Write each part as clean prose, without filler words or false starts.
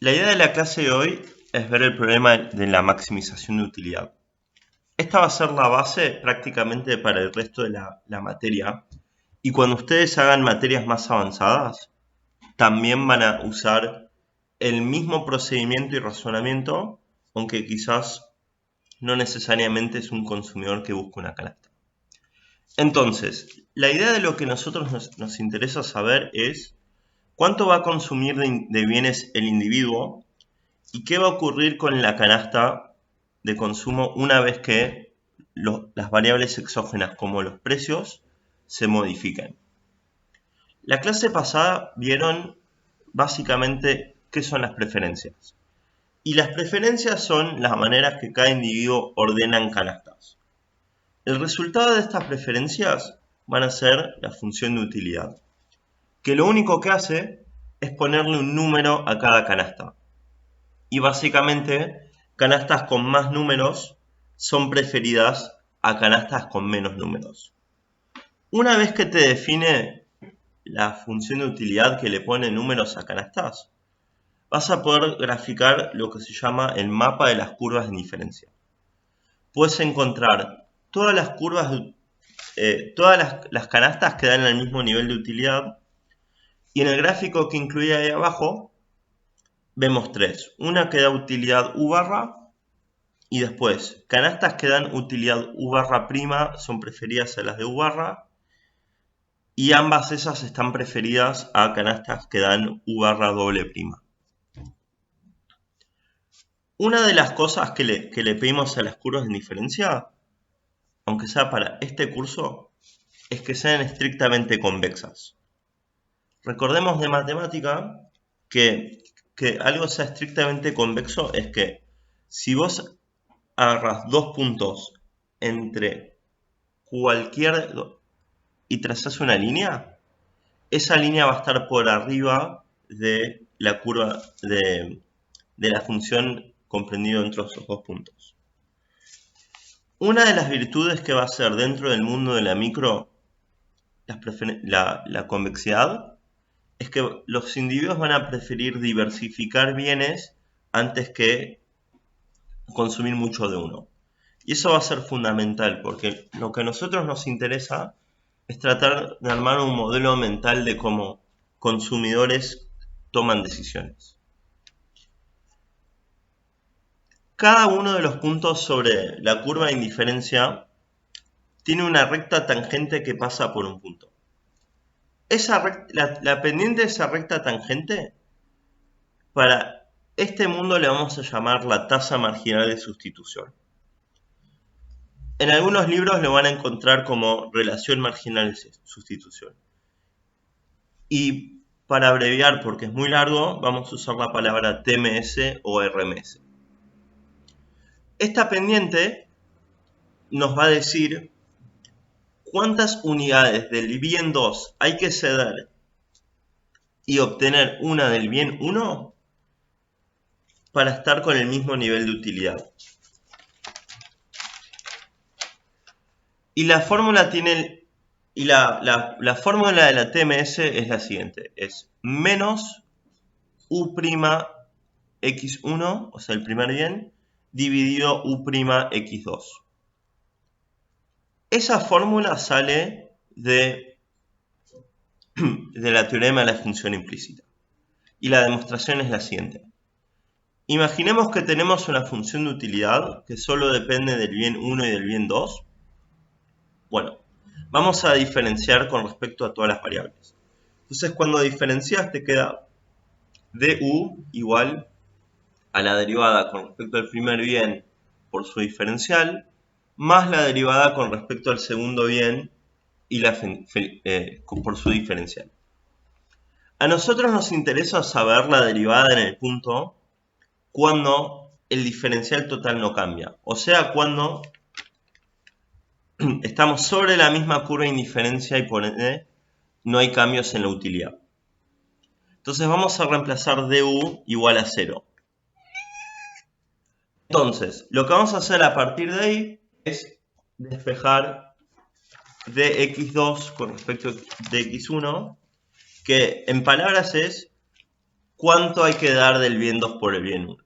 La idea de la clase de hoy es ver el problema de la maximización de utilidad. Esta va a ser la base prácticamente para el resto de la materia. Y cuando ustedes hagan materias más avanzadas, también van a usar el mismo procedimiento y razonamiento, aunque quizás no necesariamente es un consumidor que busca una canasta. Entonces, la idea de lo que nosotros nos interesa saber es cuánto va a consumir de bienes el individuo y qué va a ocurrir con la canasta de consumo una vez que las variables exógenas como los precios se modifiquen. La clase pasada vieron básicamente qué son las preferencias. Y las preferencias son las maneras que cada individuo ordena en canastas. El resultado de estas preferencias van a ser la función de utilidad, que lo único que hace es ponerle un número a cada canasta. Y básicamente, canastas con más números son preferidas a canastas con menos números. Una vez que te define la función de utilidad que le pone números a canastas, vas a poder graficar lo que se llama el mapa de las curvas de diferencia. Puedes encontrar todas las curvas, todas las canastas que dan el mismo nivel de utilidad, y en el gráfico que incluye ahí abajo vemos tres. Una que da utilidad U barra, y después canastas que dan utilidad U barra prima son preferidas a las de U barra, y ambas esas están preferidas a canastas que dan U barra doble prima. Una de las cosas que le pedimos a las curvas de diferencia, aunque sea para este curso, es que sean estrictamente convexas. Recordemos de matemática que algo sea estrictamente convexo es que si vos agarras dos puntos entre cualquier y trazás una línea, esa línea va a estar por arriba de la curva de la función comprendido entre esos dos puntos. Una de las virtudes que va a ser dentro del mundo de la micro la convexidad es que los individuos van a preferir diversificar bienes antes que consumir mucho de uno. Y eso va a ser fundamental porque lo que a nosotros nos interesa es tratar de armar un modelo mental de cómo consumidores toman decisiones. Cada uno de los puntos sobre la curva de indiferencia tiene una recta tangente que pasa por un punto. La pendiente de esa recta tangente, para este mundo le vamos a llamar la tasa marginal de sustitución. En algunos libros lo van a encontrar como relación marginal de sustitución. Y para abreviar, porque es muy largo, vamos a usar la palabra TMS o RMS. Esta pendiente nos va a decir cuántas unidades del bien 2 hay que ceder y obtener una del bien 1 para estar con el mismo nivel de utilidad. Y la fórmula tiene la fórmula de la TMS es la siguiente, es menos U' x1, o sea el primer bien, dividido U' x2. Esa fórmula sale de la teorema de la función implícita. Y la demostración es la siguiente. Imaginemos que tenemos una función de utilidad que solo depende del bien 1 y del bien 2. Bueno, vamos a diferenciar con respecto a todas las variables. Entonces, cuando diferencias te queda du igual a la derivada con respecto al primer bien por su diferencial, más la derivada con respecto al segundo bien y por su diferencial. A nosotros nos interesa saber la derivada en el punto cuando el diferencial total no cambia, o sea, cuando estamos sobre la misma curva de indiferencia y por ende no hay cambios en la utilidad. Entonces vamos a reemplazar du igual a 0. Entonces, lo que vamos a hacer a partir de ahí es despejar dx2 con respecto de x1, que en palabras es ¿cuánto hay que dar del bien 2 por el bien 1?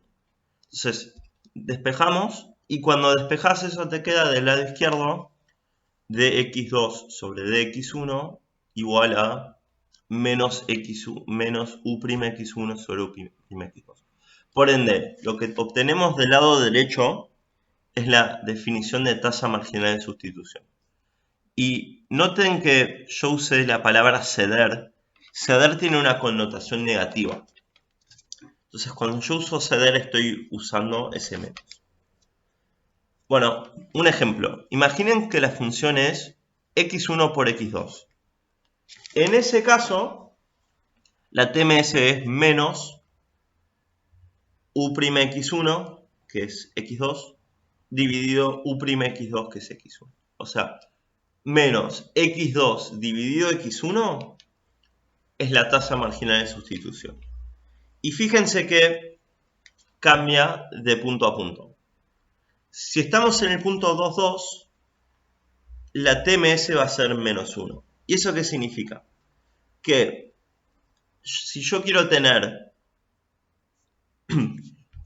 Entonces, despejamos, y cuando despejas eso te queda del lado izquierdo dx2 sobre dx1 igual a menos u'x1 sobre u'x2. Por ende, lo que obtenemos del lado derecho es la definición de tasa marginal de sustitución. Y noten que yo usé la palabra ceder. Ceder tiene una connotación negativa. Entonces, cuando yo uso ceder, estoy usando ese método. Bueno, un ejemplo. Imaginen que la función es x1 por x2. En ese caso, la TMS es menos u'x1, que es x2, dividido u'x2, que es x1. O sea, menos x2 dividido x1 es la tasa marginal de sustitución. Y fíjense que cambia de punto a punto. Si estamos en el punto 2, 2, la TMS va a ser menos 1. ¿Y eso qué significa? Que si yo quiero tener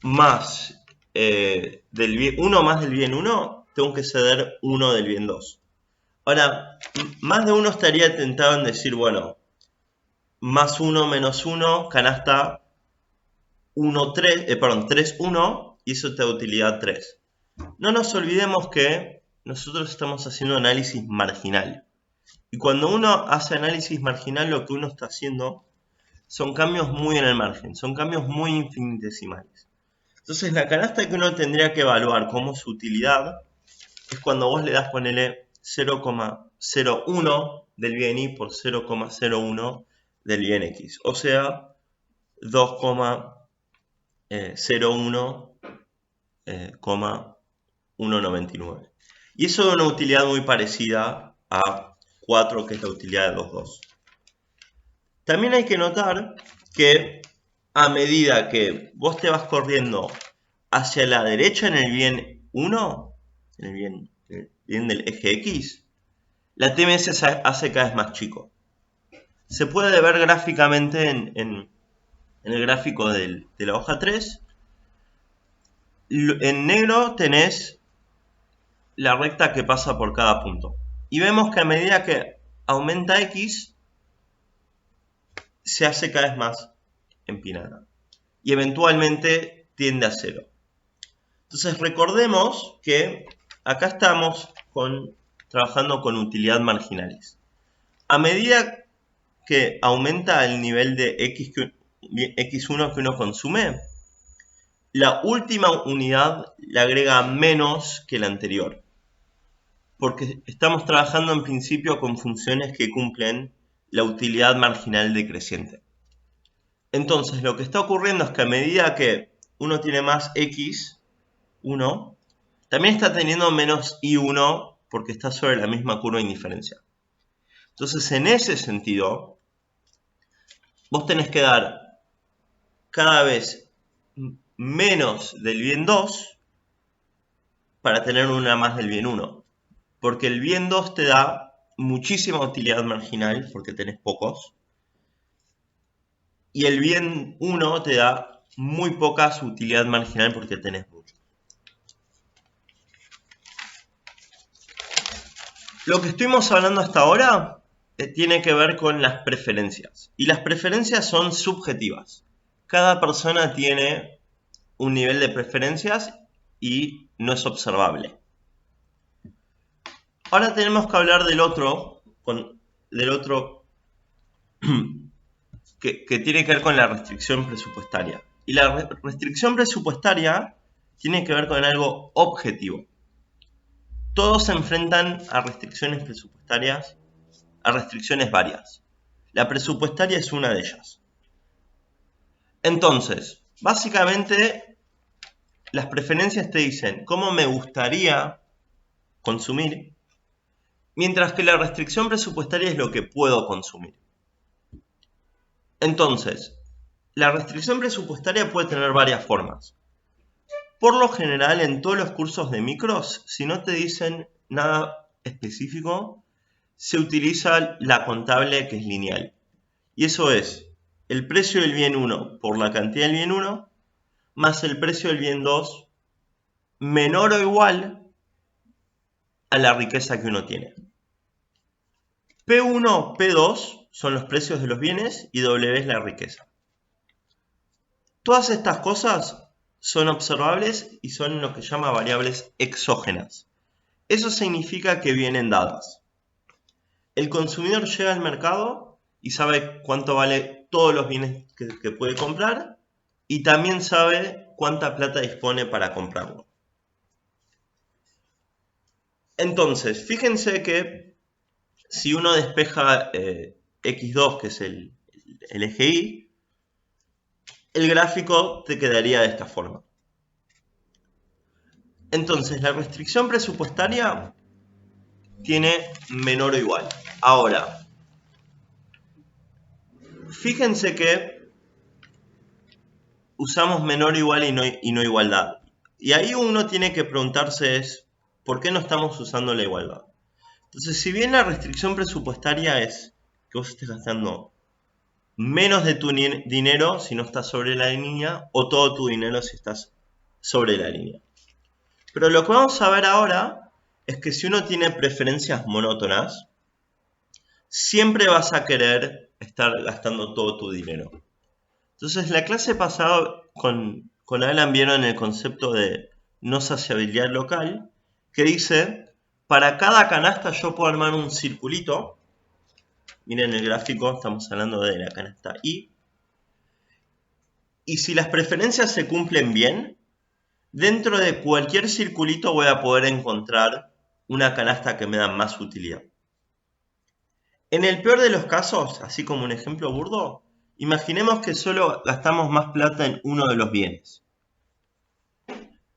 más del bien 1 más del bien 1, tengo que ceder 1 del bien 2. Ahora, más de uno estaría tentado en decir, bueno, más 1 menos 1, canasta 1, 3, 3, 1, y eso te da utilidad 3. No nos olvidemos que nosotros estamos haciendo análisis marginal. Y cuando uno hace análisis marginal, lo que uno está haciendo son cambios muy en el margen, son cambios muy infinitesimales. Entonces, la canasta que uno tendría que evaluar como su utilidad es cuando vos le das, ponele 0,01 del bien y por 0,01 del bien x. O sea, 2,01,199. Y eso da una utilidad muy parecida a 4, que es la utilidad de 2,2. También hay que notar que a medida que vos te vas corriendo hacia la derecha en el bien 1, en el bien del eje X, la TMS se hace cada vez más chico. Se puede ver gráficamente en el gráfico de la hoja 3. En negro tenés la recta que pasa por cada punto. Y vemos que a medida que aumenta X, se hace cada vez más empinada. Y eventualmente tiende a 0. Entonces recordemos que acá estamos trabajando con utilidad marginales. A medida que aumenta el nivel de x1 que uno consume, la última unidad le agrega menos que la anterior. Porque estamos trabajando en principio con funciones que cumplen la utilidad marginal decreciente. Entonces lo que está ocurriendo es que a medida que uno tiene más x1, también está teniendo menos y1 porque está sobre la misma curva de indiferencia. Entonces en ese sentido, vos tenés que dar cada vez menos del bien 2 para tener una más del bien 1. Porque el bien 2 te da muchísima utilidad marginal porque tenés pocos. Y el bien 1 te da muy poca utilidad marginal porque tenés mucho. Lo que estuvimos hablando hasta ahora tiene que ver con las preferencias. Y las preferencias son subjetivas. Cada persona tiene un nivel de preferencias y no es observable. Ahora tenemos que hablar del otro que tiene que ver con la restricción presupuestaria. Y la restricción presupuestaria tiene que ver con algo objetivo. Todos se enfrentan a restricciones presupuestarias, a restricciones varias. La presupuestaria es una de ellas. Entonces, básicamente, las preferencias te dicen cómo me gustaría consumir, mientras que la restricción presupuestaria es lo que puedo consumir. Entonces, la restricción presupuestaria puede tener varias formas. Por lo general, en todos los cursos de micros, si no te dicen nada específico, se utiliza la contable, que es lineal. Y eso es el precio del bien 1 por la cantidad del bien 1 más el precio del bien 2 menor o igual a la riqueza que uno tiene. P1, P2 son los precios de los bienes y W es la riqueza. Todas estas cosas son observables y son lo que se llama variables exógenas. Eso significa que vienen dadas. El consumidor llega al mercado y sabe cuánto vale todos los bienes que puede comprar y también sabe cuánta plata dispone para comprarlo. Entonces, fíjense que si uno despeja X2, que es el eje Y, el gráfico te quedaría de esta forma. Entonces, la restricción presupuestaria tiene menor o igual. Ahora, fíjense que usamos menor o igual y no igualdad. Y ahí uno tiene que preguntarse es, ¿por qué no estamos usando la igualdad? Entonces, si bien la restricción presupuestaria es que vos estés gastando menos de tu dinero si no estás sobre la línea, o todo tu dinero si estás sobre la línea. Pero lo que vamos a ver ahora es que si uno tiene preferencias monótonas, siempre vas a querer estar gastando todo tu dinero. Entonces, la clase pasada con Alan vieron el concepto de no saciabilidad local, que dice, para cada canasta yo puedo armar un circulito. Miren el gráfico, estamos hablando de la canasta Y. Y si las preferencias se cumplen bien, dentro de cualquier circulito voy a poder encontrar una canasta que me da más utilidad. En el peor de los casos, así como un ejemplo burdo, imaginemos que solo gastamos más plata en uno de los bienes.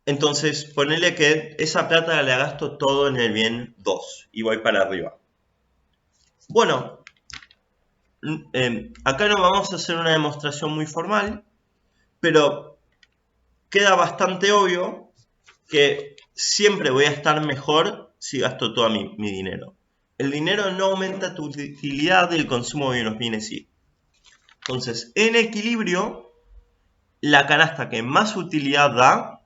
Entonces, ponele que esa plata la gasto todo en el bien 2 y voy para arriba. Bueno, acá no vamos a hacer una demostración muy formal, pero queda bastante obvio que siempre voy a estar mejor si gasto todo mi dinero. El dinero no aumenta tu utilidad del consumo de los bienes sí. Entonces, en equilibrio, la canasta que más utilidad da,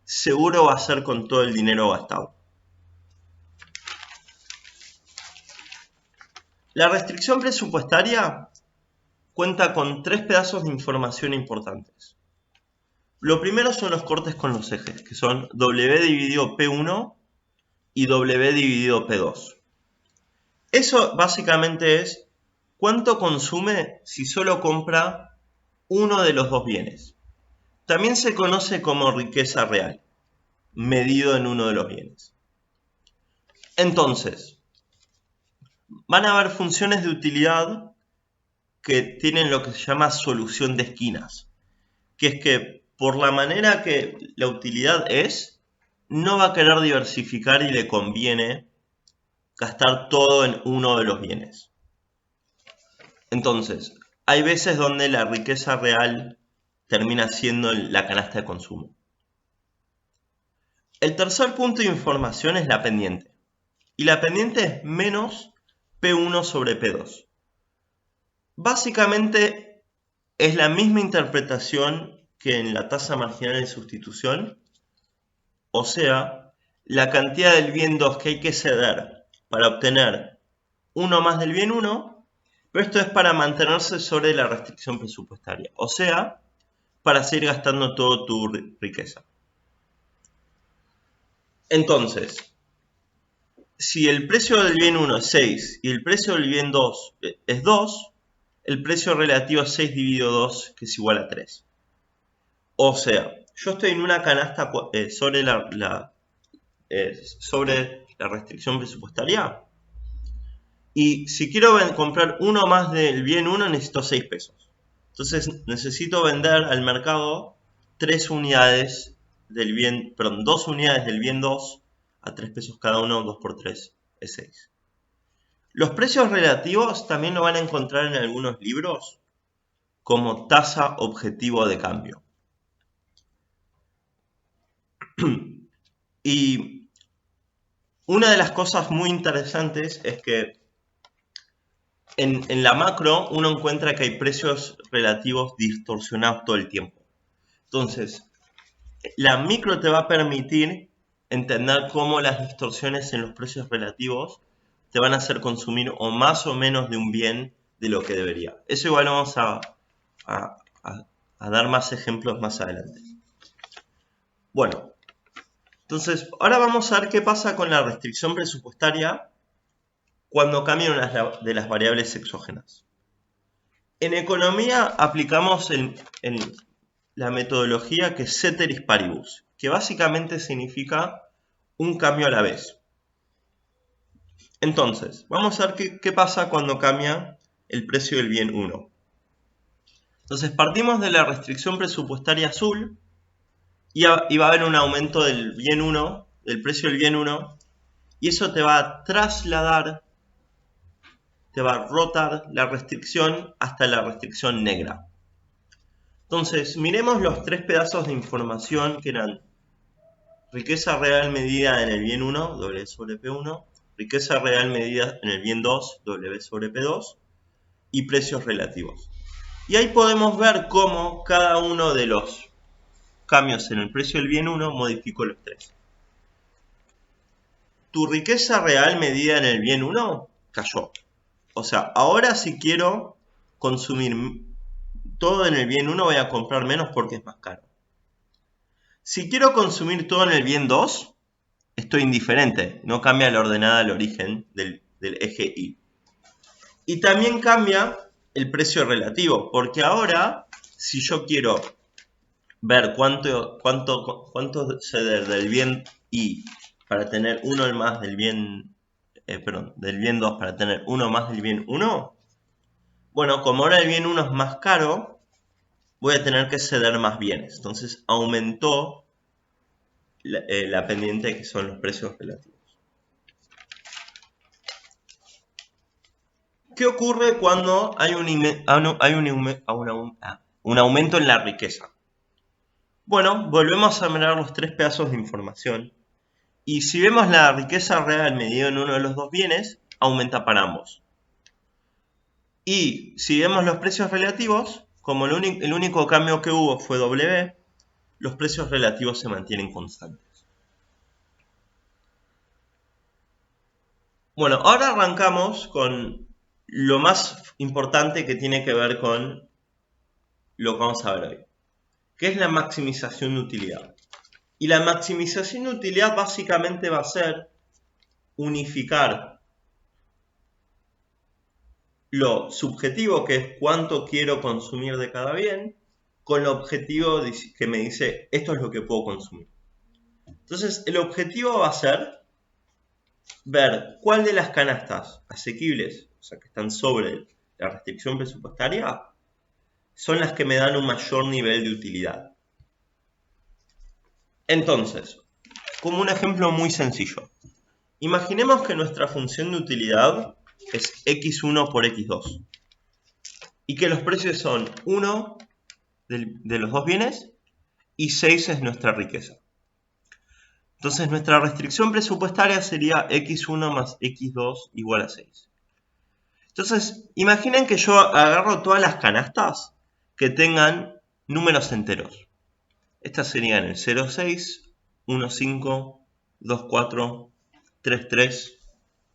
seguro va a ser con todo el dinero gastado. La restricción presupuestaria cuenta con 3 pedazos de información importantes. Lo primero son los cortes con los ejes, que son W dividido P1 y W dividido P2. Eso básicamente es cuánto consume si solo compra uno de los dos bienes. También se conoce como riqueza real, medido en uno de los bienes. Entonces, van a haber funciones de utilidad que tienen lo que se llama solución de esquinas, que es que por la manera que la utilidad es, no va a querer diversificar y le conviene gastar todo en uno de los bienes. Entonces, hay veces donde la riqueza real termina siendo la canasta de consumo. El tercer punto de información es la pendiente. Y la pendiente es menos P1 sobre P2. Básicamente es la misma interpretación que en la tasa marginal de sustitución. O sea, la cantidad del bien 2 que hay que ceder para obtener uno más del bien 1, pero esto es para mantenerse sobre la restricción presupuestaria. O sea, para seguir gastando toda tu riqueza. Entonces, si el precio del bien 1 es 6 y el precio del bien 2 es 2, el precio relativo es 6 dividido 2, que es igual a 3. O sea, yo estoy en una canasta sobre la restricción presupuestaria y si quiero comprar uno más del bien 1 necesito 6 pesos. Entonces necesito vender al mercado 2 unidades del bien 2 a 3 pesos cada uno, 2 por 3 es 6. Los precios relativos también lo van a encontrar en algunos libros como tasa objetivo de cambio. Y una de las cosas muy interesantes es que en la macro uno encuentra que hay precios relativos distorsionados todo el tiempo. Entonces, la micro te va a permitir entender cómo las distorsiones en los precios relativos te van a hacer consumir o más o menos de un bien de lo que debería. Eso igual vamos a dar más ejemplos más adelante. Bueno, entonces ahora vamos a ver qué pasa con la restricción presupuestaria cuando cambian una de las variables exógenas. En economía aplicamos la metodología que es ceteris paribus, que básicamente significa un cambio a la vez. Entonces, vamos a ver qué pasa cuando cambia el precio del bien 1. Entonces, partimos de la restricción presupuestaria azul y va a haber un aumento del bien 1, del precio del bien 1, y eso te va a trasladar, te va a rotar la restricción hasta la restricción negra. Entonces, miremos los tres pedazos de información que eran riqueza real medida en el bien 1, W sobre P1, riqueza real medida en el bien 2, W sobre P2, y precios relativos. Y ahí podemos ver cómo cada uno de los cambios en el precio del bien 1 modificó los tres. Tu riqueza real medida en el bien 1 cayó. O sea, ahora si quiero consumir todo en el bien 1 voy a comprar menos porque es más caro. Si quiero consumir todo en el bien 2, estoy indiferente, no cambia la ordenada al origen del eje Y. Y también cambia el precio relativo, porque ahora, si yo quiero ver cuánto ceder del bien Y para tener uno más del bien, del bien 2 para tener uno más del bien 1, bueno, como ahora el bien 1 es más caro, voy a tener que ceder más bienes. Entonces aumentó la pendiente que son los precios relativos. ¿Qué ocurre cuando hay un aumento en la riqueza? Bueno, volvemos a mirar los tres pedazos de información. Y si vemos la riqueza real medida en uno de los dos bienes, aumenta para ambos. Y si vemos los precios relativos, como el único cambio que hubo fue W, los precios relativos se mantienen constantes. Bueno, ahora arrancamos con lo más importante que tiene que ver con lo que vamos a ver hoy, que es la maximización de utilidad. Y la maximización de utilidad básicamente va a ser unificar lo subjetivo, que es cuánto quiero consumir de cada bien, con lo objetivo que me dice esto es lo que puedo consumir. Entonces el objetivo va a ser ver cuál de las canastas asequibles, o sea que están sobre la restricción presupuestaria, son las que me dan un mayor nivel de utilidad. Entonces, como un ejemplo muy sencillo, imaginemos que nuestra función de utilidad es x1 por x2 y que los precios son 1 de los dos bienes y 6 es nuestra riqueza. Entonces nuestra restricción presupuestaria sería x1 más x2 igual a 6. Entonces, imaginen que yo agarro todas las canastas que tengan números enteros. Estas serían el 0,6, 1,5, 2,4, 3,3,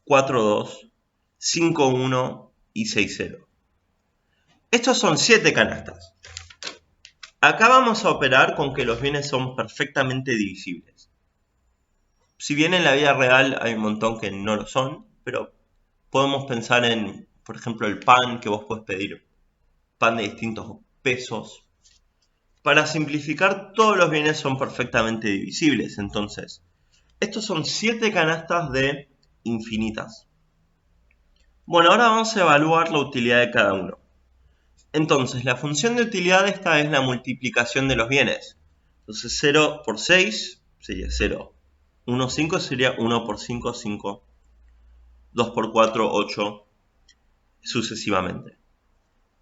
4,2, 5,1 y 6,0. Estos son 7 canastas. Acá vamos a operar con que los bienes son perfectamente divisibles. Si bien en la vida real hay un montón que no lo son, pero podemos pensar en, por ejemplo, el pan, que vos podés pedir pan de distintos pesos. Para simplificar, todos los bienes son perfectamente divisibles. Entonces, estos son 7 canastas de infinitas. Bueno, ahora vamos a evaluar la utilidad de cada uno. Entonces, la función de utilidad esta es la multiplicación de los bienes. Entonces, 0 por 6 sería 0. 1, 5 sería 1 por 5, 5. 2 por 4, 8. Sucesivamente.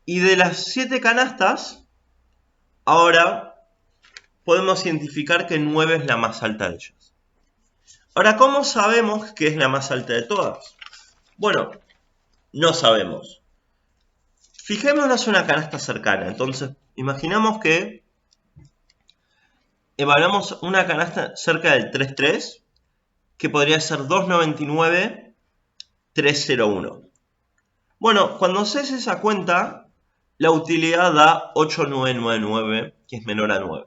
Y de las 7 canastas, ahora podemos identificar que 9 es la más alta de ellas. Ahora, ¿cómo sabemos que es la más alta de todas? Bueno, no sabemos. Fijémonos en una canasta cercana. Entonces, imaginamos que evaluamos una canasta cerca del 3.3, que podría ser 299.301. Bueno, cuando haces esa cuenta, la utilidad da 8.999, que es menor a 9.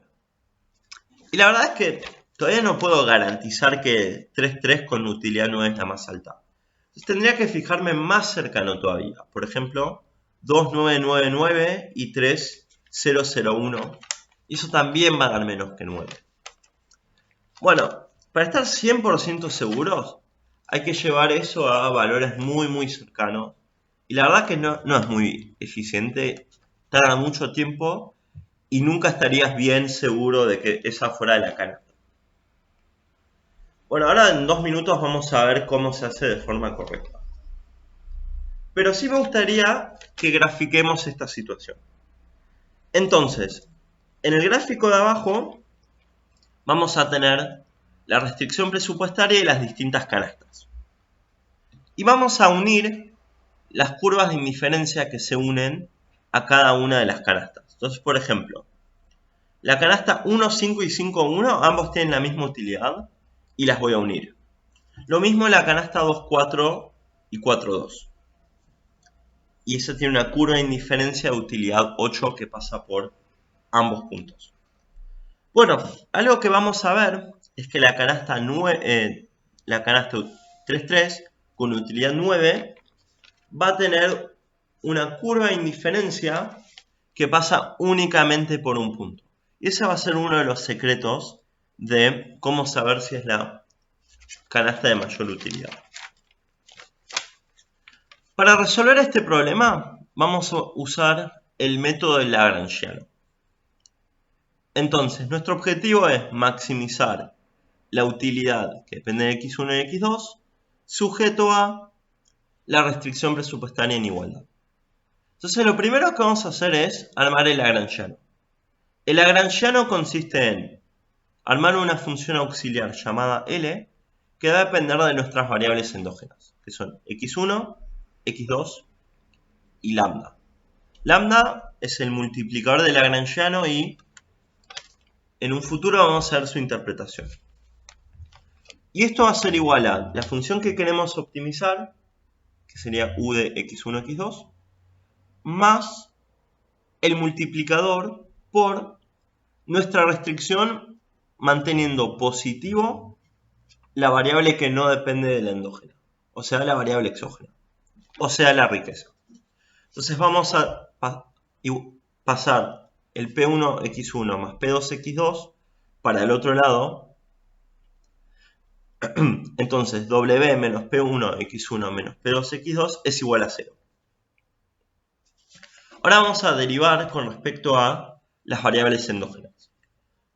Y la verdad es que todavía no puedo garantizar que 3.3 con utilidad 9 es la más alta. Entonces tendría que fijarme más cercano todavía. Por ejemplo, 2.999 y 3.001. Y eso también va a dar menos que 9. Bueno, para estar 100% seguros, hay que llevar eso a valores muy cercanos. Y la verdad que no es muy eficiente, tarda mucho tiempo y nunca estarías bien seguro de que esa fuera la canasta. Bueno, ahora en 2 minutos vamos a ver cómo se hace de forma correcta. Pero sí me gustaría que grafiquemos esta situación. Entonces, en el gráfico de abajo vamos a tener la restricción presupuestaria y las distintas canastas. Y vamos a unir las curvas de indiferencia que se unen a cada una de las canastas. Entonces, por ejemplo, la canasta 1, 5 y 5, 1, ambos tienen la misma utilidad y las voy a unir. Lo mismo la canasta 2, 4 y 4, 2. Y esa tiene una curva de indiferencia de utilidad 8 que pasa por ambos puntos. Bueno, algo que vamos a ver es que la canasta 3.3 con utilidad 9 va a tener una curva de indiferencia que pasa únicamente por un punto. Y ese va a ser uno de los secretos de cómo saber si es la canasta de mayor utilidad. Para resolver este problema vamos a usar el método de Lagrangiano. Entonces, nuestro objetivo es maximizar la utilidad que depende de x1 y x2 sujeto a la restricción presupuestaria en igualdad. Entonces, lo primero que vamos a hacer es armar el Lagrangiano. El Lagrangiano consiste en armar una función auxiliar llamada L que va a depender de nuestras variables endógenas, que son x1, x2 y lambda. Lambda es el multiplicador del Lagrangiano y en un futuro vamos a ver su interpretación. Y esto va a ser igual a la función que queremos optimizar, que sería u de x1, x2, más el multiplicador por nuestra restricción manteniendo positivo la variable que no depende de la endógena, o sea, la variable exógena, o sea, la riqueza. Entonces vamos a pasar el P1x1 más P2x2 para el otro lado. Entonces W menos P1x1 menos P2x2 es igual a 0. Ahora vamos a derivar con respecto a las variables endógenas.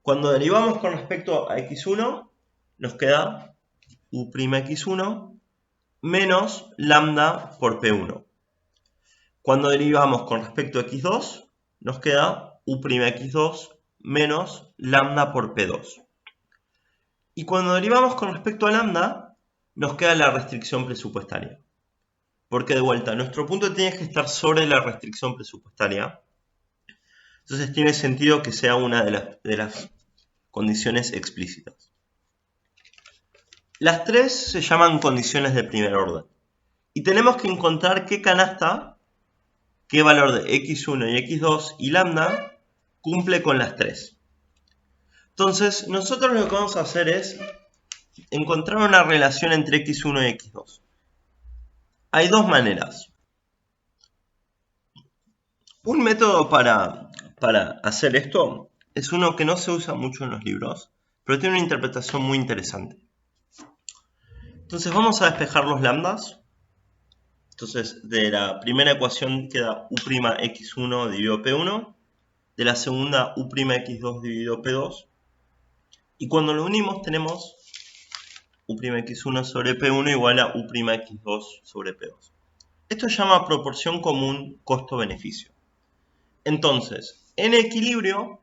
Cuando derivamos con respecto a x1, nos queda u'x1 menos lambda por P1. Cuando derivamos con respecto a x2, nos queda u'x2 menos lambda por P2. Y cuando derivamos con respecto a lambda, nos queda la restricción presupuestaria. Porque de vuelta, nuestro punto tiene que estar sobre la restricción presupuestaria. Entonces tiene sentido que sea una de las condiciones explícitas. Las tres se llaman condiciones de primer orden. Y tenemos que encontrar qué canasta, qué valor de x1 y x2 y lambda cumple con las tres. Entonces, nosotros lo que vamos a hacer es encontrar una relación entre x1 y x2. Hay dos maneras. Un método para hacer esto es uno que no se usa mucho en los libros, pero tiene una interpretación muy interesante. Entonces vamos a despejar los lambdas. Entonces de la primera ecuación queda u'x1 dividido P1, de la segunda u'x2 dividido P2, y cuando lo unimos tenemos u'x1 sobre P1 igual a u'x2 sobre P2. Esto se llama proporción común costo-beneficio. Entonces, en equilibrio,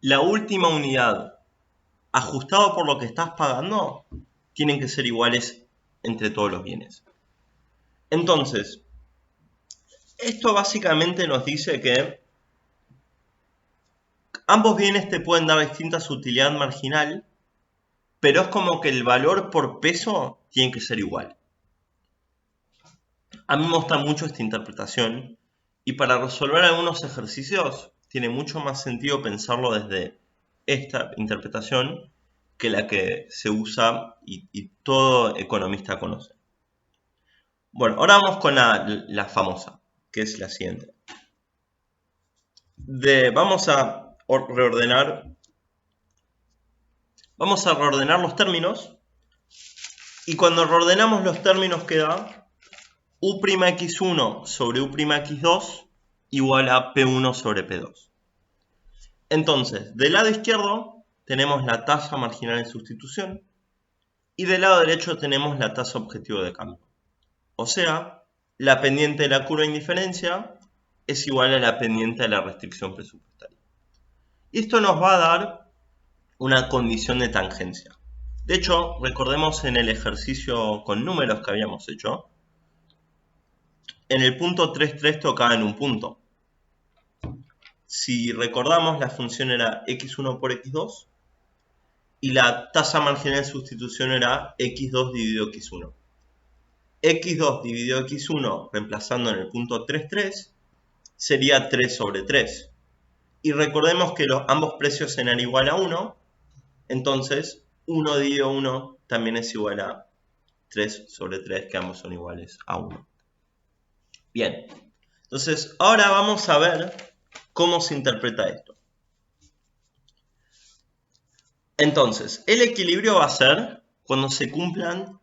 la última unidad ajustado por lo que estás pagando tienen que ser iguales entre todos los bienes. Entonces, Esto básicamente nos dice que ambos bienes te pueden dar distintas utilidad marginal, pero es como que el valor por peso tiene que ser igual. A mí me gusta mucho esta interpretación y para resolver algunos ejercicios tiene mucho más sentido pensarlo desde esta interpretación que la que se usa y todo economista conoce. Bueno, ahora vamos con la famosa, que es la siguiente. Vamos a reordenar los términos y cuando reordenamos los términos queda U'x1 sobre U'x2 igual a P1 sobre P2. Entonces, del lado izquierdo tenemos la tasa marginal de sustitución y del lado derecho tenemos la tasa objetivo de cambio. O sea, la pendiente de la curva de indiferencia es igual a la pendiente de la restricción presupuestaria. Y esto nos va a dar una condición de tangencia. De hecho, recordemos en el ejercicio con números que habíamos hecho, en el punto 3,3 tocaba en un punto. Si recordamos, la función era x1 por x2 y la tasa marginal de sustitución era x2 dividido x1. x2 dividido x1 reemplazando en el punto 3,3 sería 3 sobre 3. Y recordemos que ambos precios eran igual a 1, entonces 1 dividido 1 también es igual a 3 sobre 3, que ambos son iguales a 1. Bien, entonces ahora vamos a ver cómo se interpreta esto. Entonces, el equilibrio va a ser cuando se cumplan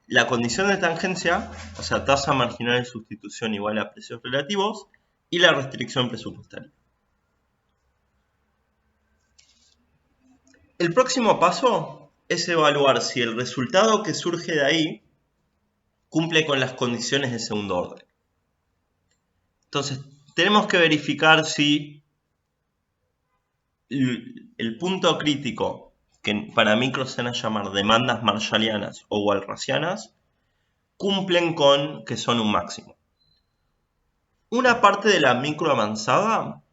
la condición de tangencia, o sea, tasa marginal de sustitución igual a precios relativos, y la restricción presupuestaria. El próximo paso es evaluar si el resultado que surge de ahí cumple con las condiciones de segundo orden. Entonces, tenemos que verificar si el punto crítico, que para micros se van a llamar demandas marshallianas o walrasianas, cumplen con que son un máximo. Una parte de la micro avanzada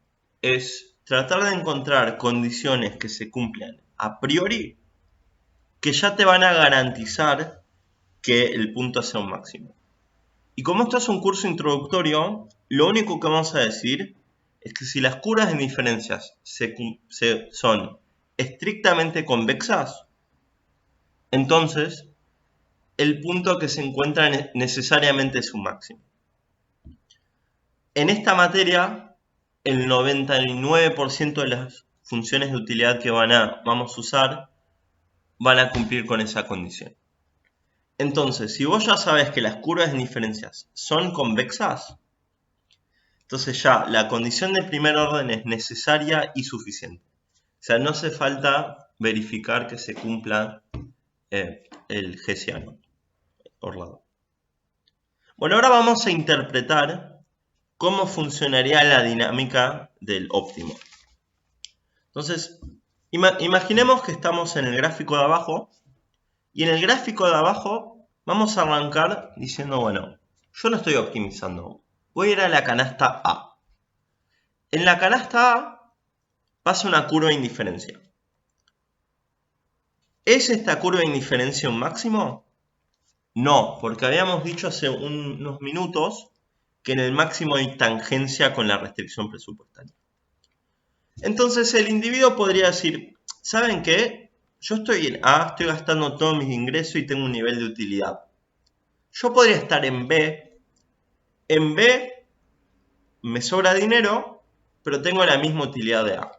es tratar de encontrar condiciones que se cumplan a priori que ya te van a garantizar que el punto sea un máximo. Y como esto es un curso introductorio, lo único que vamos a decir es que si las curvas de diferencias son estrictamente convexas, entonces el punto que se encuentra necesariamente es un máximo. En esta materia, el 99% de las funciones de utilidad que vamos a usar van a cumplir con esa condición. Entonces, si vos ya sabes que las curvas de diferencias son convexas, entonces ya la condición de primer orden es necesaria y suficiente. O sea, no hace falta verificar que se cumpla el hessiano, Orlado. Bueno, ahora vamos a interpretar cómo funcionaría la dinámica del óptimo. Entonces, imaginemos que estamos en el gráfico de abajo y en el gráfico de abajo vamos a arrancar diciendo, bueno, yo no estoy optimizando, voy a ir a la canasta A. En la canasta A pasa una curva de indiferencia. ¿Es esta curva de indiferencia un máximo? No, porque habíamos dicho hace unos minutos que en el máximo hay tangencia con la restricción presupuestaria. Entonces el individuo podría decir, ¿saben qué? Yo estoy en A, estoy gastando todos mis ingresos y tengo un nivel de utilidad. Yo podría estar en B. En B me sobra dinero, pero tengo la misma utilidad de A.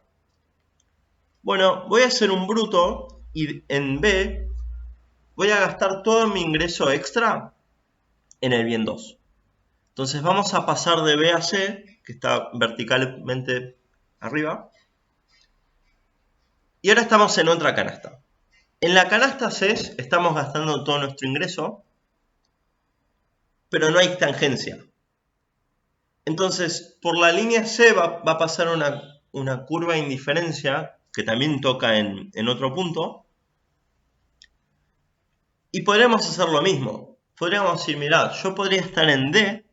Bueno, voy a hacer un bruto y en B voy a gastar todo mi ingreso extra en el bien 2. Entonces vamos a pasar de B a C, que está verticalmente arriba. Y ahora estamos en otra canasta. En la canasta C estamos gastando todo nuestro ingreso, pero no hay tangencia. Entonces, por la línea C va a pasar una curva de indiferencia que también toca en otro punto. Y podríamos hacer lo mismo. Podríamos decir, mirá, yo podría estar en D,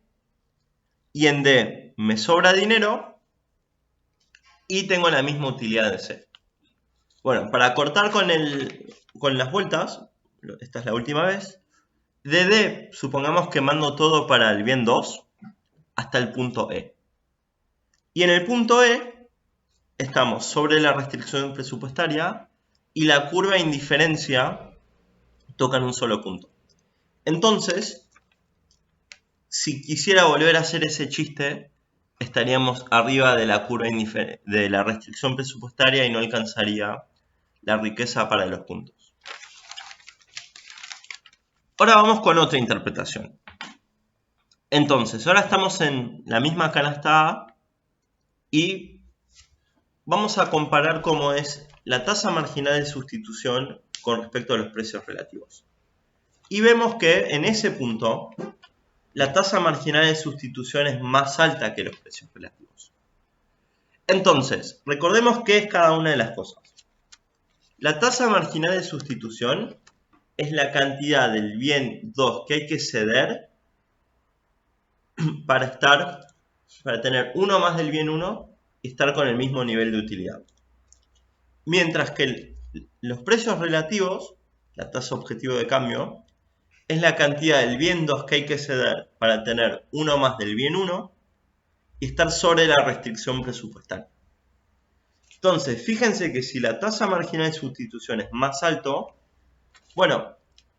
y en D me sobra dinero y tengo la misma utilidad en C. Bueno, para cortar con las vueltas, esta es la última vez, de D supongamos que mando todo para el bien 2 hasta el punto E. Y en el punto E estamos sobre la restricción presupuestaria y la curva de indiferencia toca en un solo punto. Entonces, si quisiera volver a hacer ese chiste, estaríamos arriba de la curva de la restricción presupuestaria y no alcanzaría la riqueza para los puntos. Ahora vamos con otra interpretación. Entonces, ahora estamos en la misma canasta A y vamos a comparar cómo es la tasa marginal de sustitución con respecto a los precios relativos. Y vemos que en ese punto la tasa marginal de sustitución es más alta que los precios relativos. Entonces, recordemos qué es cada una de las cosas. La tasa marginal de sustitución es la cantidad del bien 2 que hay que ceder para tener uno más del bien 1 y estar con el mismo nivel de utilidad. Mientras que los precios relativos, la tasa objetivo de cambio, es la cantidad del bien 2 que hay que ceder para tener uno más del bien 1 y estar sobre la restricción presupuestaria. Entonces, fíjense que si la tasa marginal de sustitución es más alto, bueno,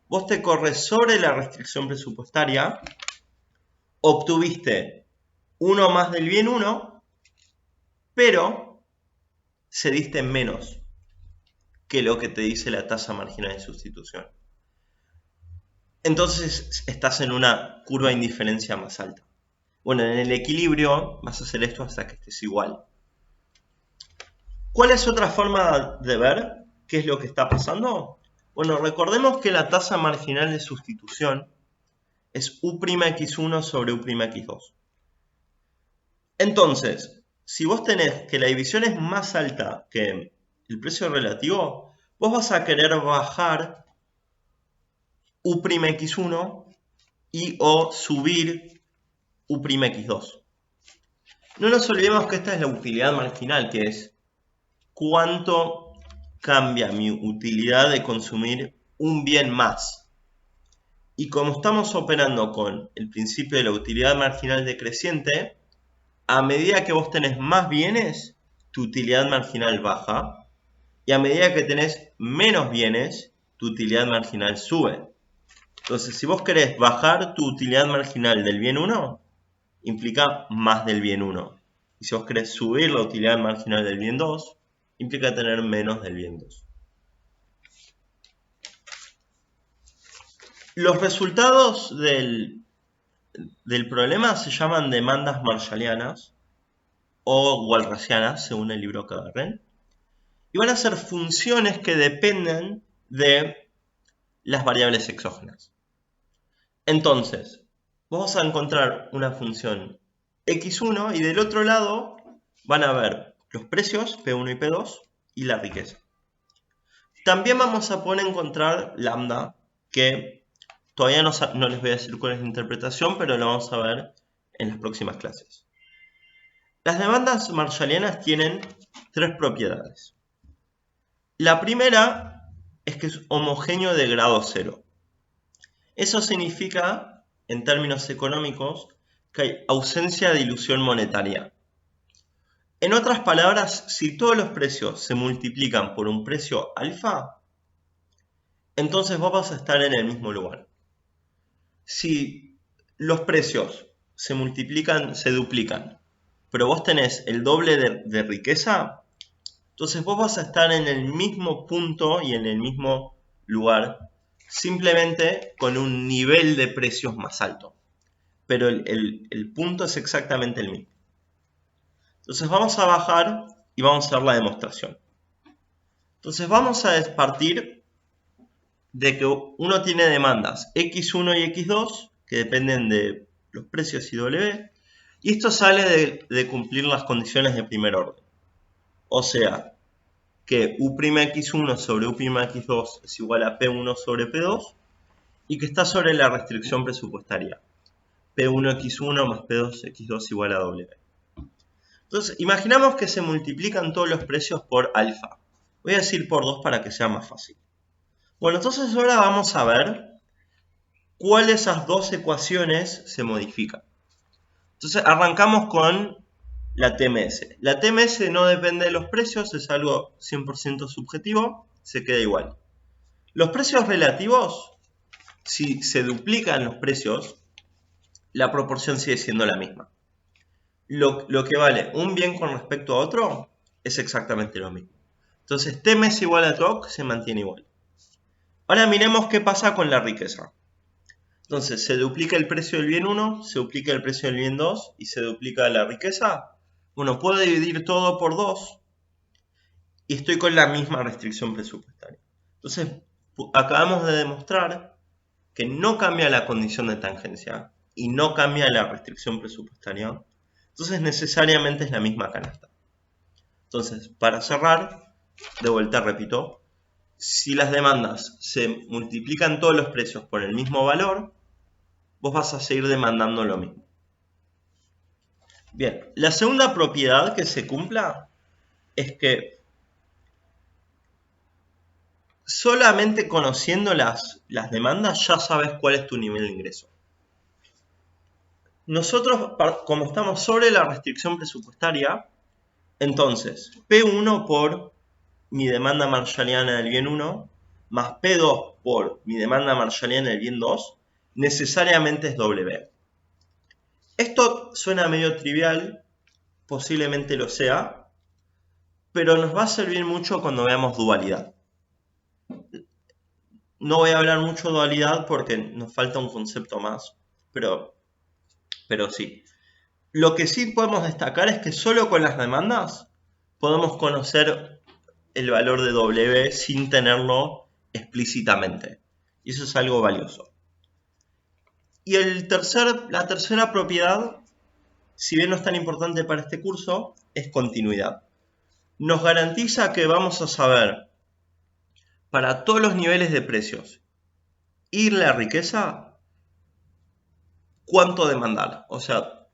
vos te corres sobre la restricción presupuestaria, obtuviste uno más del bien 1, pero cediste menos que lo que te dice la tasa marginal de sustitución. Entonces estás en una curva de indiferencia más alta. Bueno, en el equilibrio vas a hacer esto hasta que estés igual. ¿Cuál es otra forma de ver qué es lo que está pasando? Bueno, recordemos que la tasa marginal de sustitución es U'X1 sobre U'X2. Entonces, si vos tenés que la división es más alta que el precio relativo, vos vas a querer bajar U'X1 y o subir U'X2. No nos olvidemos que esta es la utilidad marginal, que es cuánto cambia mi utilidad de consumir un bien más. Y como estamos operando con el principio de la utilidad marginal decreciente, a medida que vos tenés más bienes, tu utilidad marginal baja, y a medida que tenés menos bienes, tu utilidad marginal sube. Entonces, si vos querés bajar tu utilidad marginal del bien 1, implica más del bien 1. Y si vos querés subir la utilidad marginal del bien 2, implica tener menos del bien 2. Los resultados del problema se llaman demandas marshallianas o walrasianas, según el libro que agarren. Y van a ser funciones que dependen de las variables exógenas. Entonces, vamos a encontrar una función x1 y del otro lado van a ver los precios P1 y P2 y la riqueza. También vamos a poder encontrar lambda, que todavía no les voy a decir cuál es la interpretación, pero lo vamos a ver en las próximas clases. Las demandas marshallianas tienen tres propiedades. La primera es que es homogéneo de grado 0. Eso significa, en términos económicos, que hay ausencia de dilución monetaria. En otras palabras, si todos los precios se multiplican por un precio alfa, entonces vos vas a estar en el mismo lugar. Si los precios se multiplican, se duplican, pero vos tenés el doble de riqueza, entonces vos vas a estar en el mismo punto y en el mismo lugar, simplemente con un nivel de precios más alto. Pero el punto es exactamente el mismo. Entonces vamos a bajar y vamos a hacer la demostración. Entonces vamos a partir de que uno tiene demandas X1 y X2 que dependen de los precios y W, y esto sale de cumplir las condiciones de primer orden. O sea, que U'X1 sobre U'X2 es igual a P1 sobre P2 y que está sobre la restricción presupuestaria. P1x1 más P2x2 igual a W. Entonces, imaginamos que se multiplican todos los precios por alfa. Voy a decir por 2 para que sea más fácil. Bueno, entonces ahora vamos a ver cuál de esas dos ecuaciones se modifica. Entonces, arrancamos con la TMS. La TMS no depende de los precios, es algo 100% subjetivo, se queda igual. Los precios relativos, si se duplican los precios, la proporción sigue siendo la misma. Lo que vale un bien con respecto a otro es exactamente lo mismo. Entonces, TMS igual a TOC se mantiene igual. Ahora miremos qué pasa con la riqueza. Entonces, se duplica el precio del bien 1, se duplica el precio del bien 2 y se duplica la riqueza. Bueno, puedo dividir todo por 2 y estoy con la misma restricción presupuestaria. Entonces, acabamos de demostrar que no cambia la condición de tangencia y no cambia la restricción presupuestaria. Entonces, necesariamente es la misma canasta. Entonces, para cerrar, de vuelta repito, si las demandas se multiplican todos los precios por el mismo valor, vos vas a seguir demandando lo mismo. Bien, la segunda propiedad que se cumpla es que solamente conociendo las demandas ya sabes cuál es tu nivel de ingreso. Nosotros, como estamos sobre la restricción presupuestaria, entonces P1 por mi demanda marshalliana del bien 1 más P2 por mi demanda marshalliana del bien 2 necesariamente es W. Esto suena medio trivial, posiblemente lo sea, pero nos va a servir mucho cuando veamos dualidad. No voy a hablar mucho de dualidad porque nos falta un concepto más, pero sí. Lo que sí podemos destacar es que solo con las demandas podemos conocer el valor de W sin tenerlo explícitamente. Y eso es algo valioso. Y la tercera propiedad, si bien no es tan importante para este curso, es continuidad. Nos garantiza que vamos a saber para todos los niveles de precios y la riqueza cuánto demandar. O sea,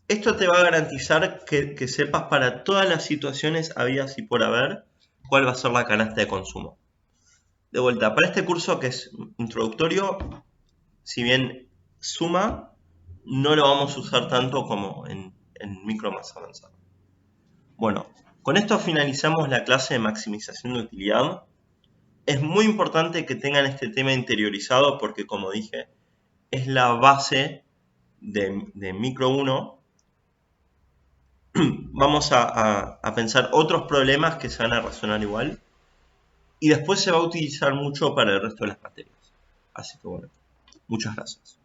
esto te va a garantizar que sepas para todas las situaciones habidas y por haber cuál va a ser la canasta de consumo. De vuelta, para este curso que es introductorio, si bien suma, no lo vamos a usar tanto como en micro más avanzado. Bueno, con esto finalizamos la clase de maximización de utilidad. Es muy importante que tengan este tema interiorizado porque, como dije, es la base de micro 1. Vamos a pensar otros problemas que se van a razonar igual y después se va a utilizar mucho para el resto de las materias. Así que bueno, muchas gracias.